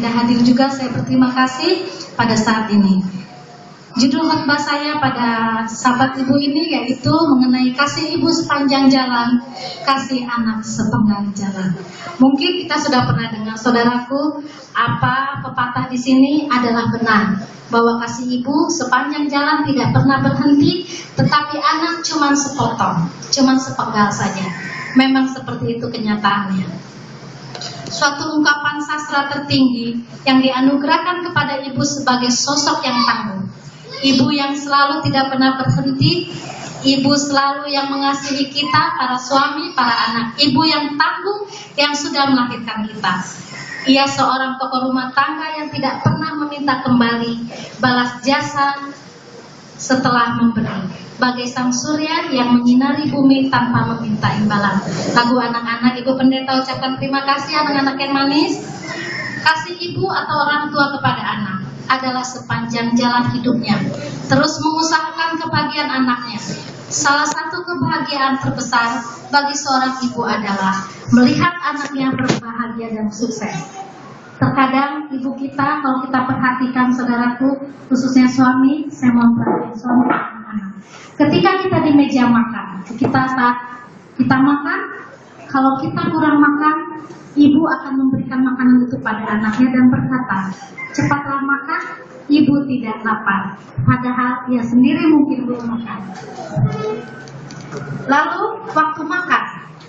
tidak hadir juga, saya berterima kasih pada saat ini. Judul khotbah saya pada sahabat ibu ini yaitu mengenai kasih ibu sepanjang jalan, kasih anak sepenggal jalan. Mungkin kita sudah pernah dengar, saudaraku, apa pepatah di sini adalah benar, bahwa kasih ibu sepanjang jalan tidak pernah berhenti, tetapi anak cuma sepotong, cuma sepenggal saja. Memang seperti itu kenyataannya. Suatu ungkapan sastra tertinggi yang dianugerahkan kepada ibu sebagai sosok yang tangguh. Ibu yang selalu tidak pernah berhenti, ibu selalu yang mengasihi kita, para suami, para anak. Ibu yang tangguh, yang sudah melahirkan kita. Ia seorang tokoh rumah tangga yang tidak pernah meminta kembali balas jasa setelah memberi. Bagai sang surya yang menyinari bumi tanpa meminta imbalan. Lagu anak-anak, Ibu Pendeta ucapkan terima kasih anak-anak yang manis. Kasih ibu atau orang tua kepada anak adalah sepanjang jalan hidupnya, terus mengusahakan kebahagiaan anaknya. Salah satu kebahagiaan terbesar bagi seorang ibu adalah melihat anaknya berbahagia dan sukses. Terkadang ibu kita, kalau kita perhatikan saudaraku, khususnya suami, saya mau perhatikan suami dan anak-anak. Ketika kita di meja makan, saat kita makan, kalau kita kurang makan, ibu akan memberikan makanan itu pada anaknya dan berkata, cepatlah makan, ibu tidak lapar. Padahal ia sendiri mungkin belum makan. Lalu waktu makan,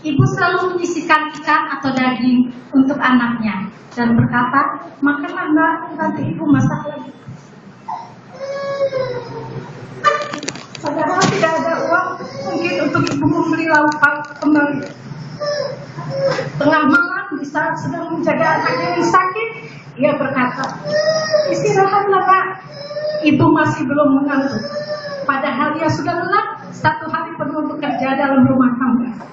ibu selalu menyisihkan ikan atau daging untuk anaknya dan berkata, makanlah mbak, nanti ibu masak lagi. Padahal tidak ada uang mungkin untuk ibu membeli lauk kembali. Tengah malam di saat sedang menjaga anaknya yang sakit, ia berkata, istirahatlah pak, ibu masih belum mengantuk. Padahal ia sudah lelah 1 hari penuh bekerja dalam rumah tangga.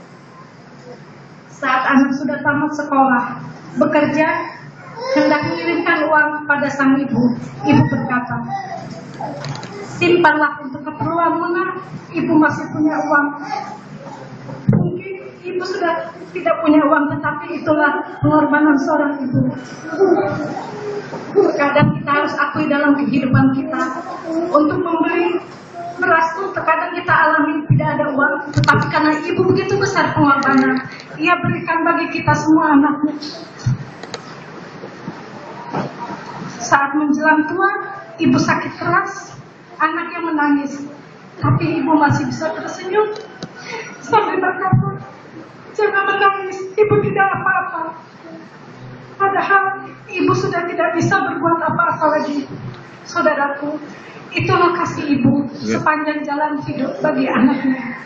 Saat anak sudah tamat sekolah, bekerja, hendak mengirimkan uang pada sang ibu, ibu berkata, simpanlah untuk keperluanmu nak, ibu masih punya uang. Mungkin ibu sudah tidak punya uang, tetapi itulah pengorbanan seorang ibu. Terkadang kita harus akui dalam kehidupan kita, untuk membeli beras itu terkadang kita alami tidak ada uang, tetapi karena ibu begitu besar pengorbanan, ia berikan bagi kita semua anaknya. Saat menjelang tua, ibu sakit keras, anaknya menangis, tapi ibu masih bisa tersenyum sambil berkata, jangan menangis, ibu tidak apa-apa. Padahal ibu sudah tidak bisa berbuat apa-apa lagi. Saudaraku, itulah kasih ibu sepanjang jalan hidup bagi anaknya.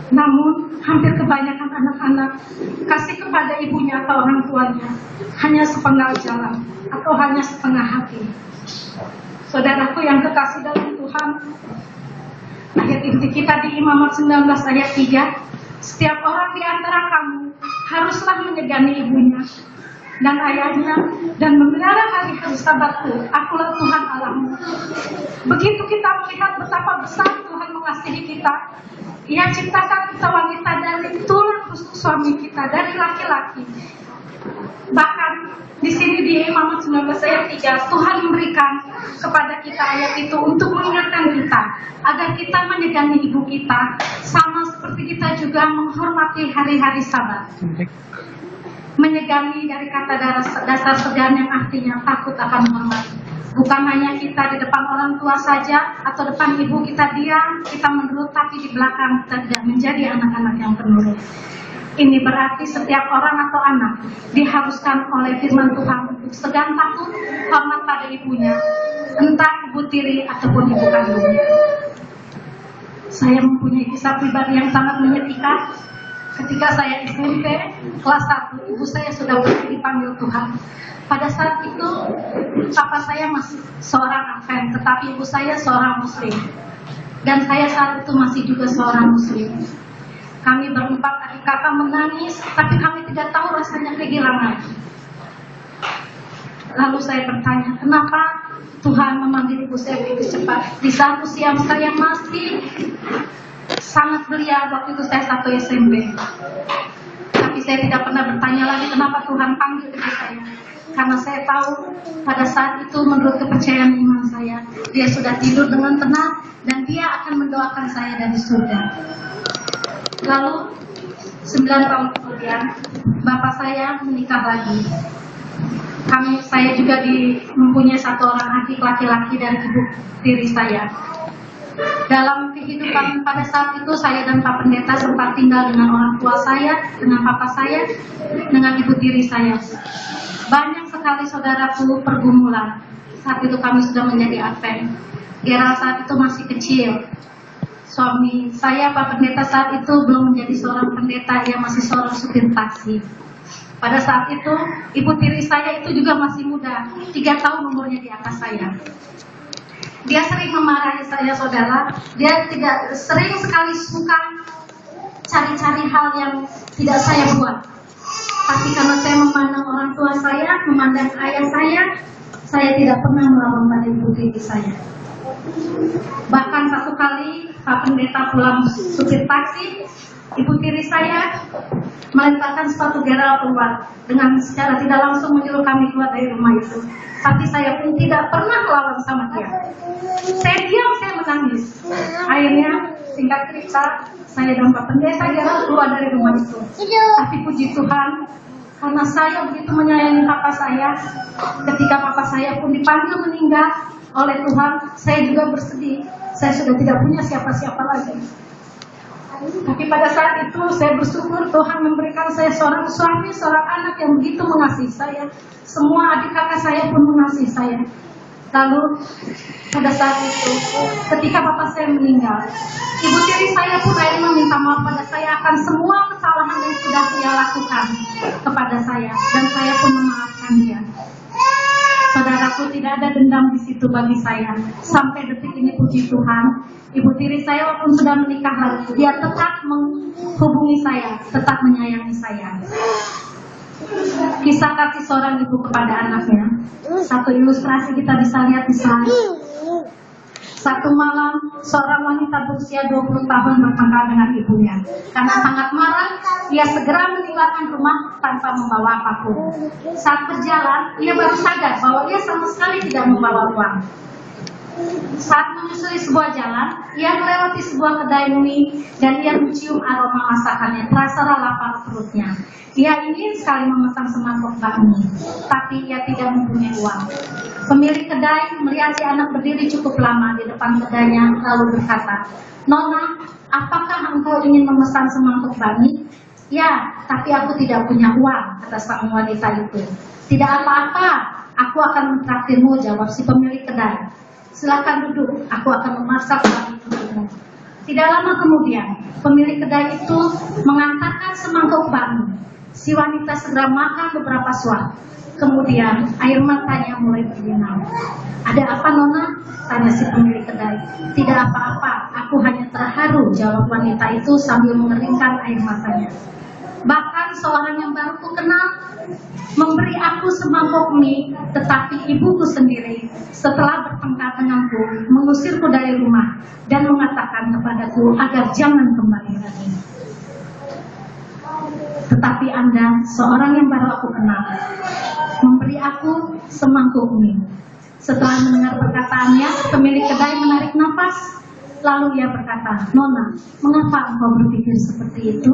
Namun, hampir kebanyakan anak-anak kasih kepada ibunya atau orang tuanya hanya sepenggal jalan atau hanya setengah hati. Saudaraku yang kekasih dalam Tuhan, ayat inti kita di Imamat 19 ayat 3, setiap orang di antara kamu haruslah menyegani ibunya dan ayahnya dan memelihara hari-hari sabatku, akulah Tuhan Allahmu. Begitu kita melihat betapa besar Tuhan mengasihi kita, ia ciptakan kita wanita dari tulang rusuk suami kita, dari laki-laki. Bahkan di sini di Imamat 19 ayat 3, Tuhan memberikan kepada kita ayat itu untuk mengingatkan kita agar kita menyegani ibu kita, sama seperti kita juga menghormati hari-hari Sabat. Menyegani dari kata dasar segan yang artinya takut akan menghormati. Bukan hanya kita di depan orang tua saja atau depan ibu kita diam, kita menurut, tapi di belakang kita tidak menjadi anak-anak yang penurut. Ini berarti setiap orang atau anak diharuskan oleh firman Tuhan untuk segan takut, hormat pada ibunya, entah ibu tiri ataupun ibu kandungnya. Saya mempunyai kisah pribadi yang sangat menyedihkan. Ketika saya SMP kelas 1, ibu saya sudah pergi dipanggil Tuhan. Pada saat itu, papa saya masih seorang Advent, tetapi ibu saya seorang Muslim. Dan saya saat itu masih juga seorang Muslim. Kami berempat adik kakak menangis, tapi kami tidak tahu rasanya kehilangan. Lalu saya bertanya, kenapa Tuhan memanggil ibu saya begitu cepat? Di saat usia saya masih sangat belia, waktu itu saya 1 SMP. Tapi Tapi saya tidak pernah bertanya lagi kenapa Tuhan panggil ibu saya. Karena saya tahu pada saat itu menurut kepercayaan iman saya, dia sudah tidur dengan tenang dan dia akan mendoakan saya dari surga. Lalu 9 tahun kemudian bapak saya menikah lagi. Saya juga mempunyai 1 orang adik laki-laki dari ibu tiri saya. Dalam kehidupan pada saat itu saya dan Pak Pendeta sempat tinggal dengan orang tua saya, dengan papa saya, dengan ibu tiri saya. Banyak sekali saudaraku pergumulan. Saat itu kami sudah menjadi advent. Era saat itu masih kecil. Suami saya, Pak Pendeta, saat itu belum menjadi seorang pendeta, ia masih seorang supir taksi. Pada saat itu, ibu tiri saya itu juga masih muda, 3 tahun umurnya di atas saya. Dia sering memarahi saya, saudara. Dia sering sekali suka cari-cari hal yang tidak saya buat. Tapi karena saya memandang orang tua saya, memandang ayah saya tidak pernah melawan pada ibu tiri saya. Bahkan 1 kali Pak Pendeta pulang supir taksi, ibu tiri saya melemparkan sepatu Gerald keluar dengan secara tidak langsung menyuruh kami keluar dari rumah itu. Tapi saya pun tidak pernah melawan sama dia. Saya diam, saya menangis. Akhirnya singkat cerita, saya dan Pak Pendeta Gerald keluar dari rumah itu. Tapi puji Tuhan, karena saya begitu menyayangi papa saya, ketika papa saya pun dipanggil meninggal oleh Tuhan, saya juga bersedih. Saya sudah tidak punya siapa-siapa lagi. Tapi pada saat itu saya bersyukur Tuhan memberikan saya seorang suami, seorang anak yang begitu mengasihi saya. Semua adik kakak saya pun mengasihi saya. Lalu pada saat itu, ketika bapak saya meninggal, ibu tiri saya pun akhirnya meminta maaf pada saya akan semua kesalahan yang sudah dia lakukan kepada saya, dan saya pun memaafkan dia. Saudaraku, tidak ada dendam di situ bagi saya. Sampai detik ini puji Tuhan, ibu tiri saya walaupun sudah menikah lagi, dia tetap menghubungi saya, tetap menyayangi saya. Kisah kasih seorang ibu kepada anaknya. Satu ilustrasi kita bisa lihat di slide. Satu malam, seorang wanita berusia 20 tahun bertengkar dengan ibunya. Karena sangat marah, ia segera meninggalkan rumah tanpa membawa apapun. Saat berjalan, ia baru sadar bahwa ia sama sekali tidak membawa uang. Saat menyusuri sebuah jalan, ia melewati sebuah kedai mie dan ia mencium aroma masakannya. Terasa lapar perutnya. Ia ingin sekali memesan semangkuk bakmi, tapi ia tidak mempunyai uang. Pemilik kedai melihat si anak berdiri cukup lama di depan kedainya, lalu berkata, "Nona, apakah engkau ingin memesan semangkuk bakmi?" "Ya, tapi aku tidak punya uang," kata sang wanita itu. "Tidak apa-apa, aku akan mentraktirmu," jawab si pemilik kedai. "Silakan duduk, aku akan memasak bakmi untukmu." Tidak lama kemudian, pemilik kedai itu mengantarkan semangkuk bakmi. Si wanita segera makan beberapa suap. Kemudian air matanya mulai berlinang. "Ada apa, Nona?" tanya si pemilik kedai. "Tidak apa-apa, aku hanya terharu," jawab wanita itu sambil mengeringkan air matanya. "Bahkan seorang yang baru ku kenal memberi aku semangkuk mie, tetapi ibuku sendiri setelah bertengkar denganku mengusirku dari rumah dan mengatakan kepadaku agar jangan kembali lagi. Tetapi Anda, seorang yang baru aku kenal, memberi aku semangkuk mie." Setelah mendengar perkataannya, pemilik kedai menarik nafas. Lalu ia berkata, "Nona, mengapa engkau berpikir seperti itu?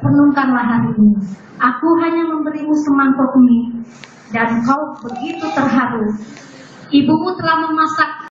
Renungkanlah hari ini. Aku hanya memberimu semangkuk mie, dan kau begitu terharu. Ibumu telah memasak